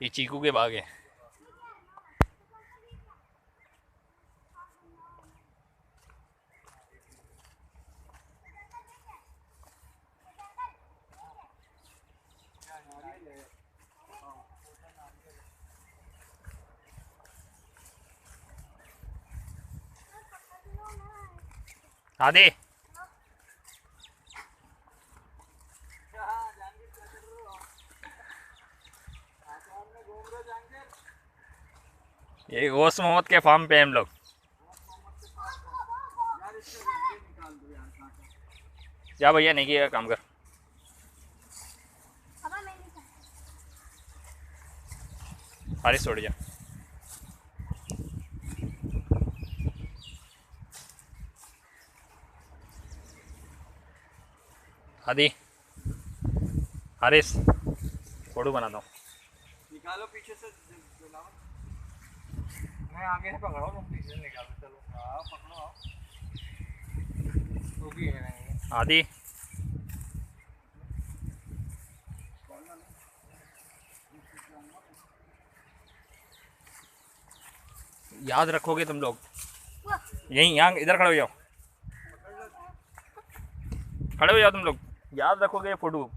ये चीकू के बाग है। आदि ये गौस मोहम्मद के फार्म पे हम लोग। जा भैया नहीं किया काम कर। हारिस छोड़ जा। आदि हारिस फोटो बनाता हूँ। निकालो पीछे से। मैं आगे से पकड़ो, तुम पीछे से निकालो। चलो आओ पकड़ो, आओ। वो भी है आदि याद रखोगे तुम लोग। यहीं यहाँ इधर खड़े हो जाओ, खड़े हो जाओ तुम लोग। याद रखोगे फोटो।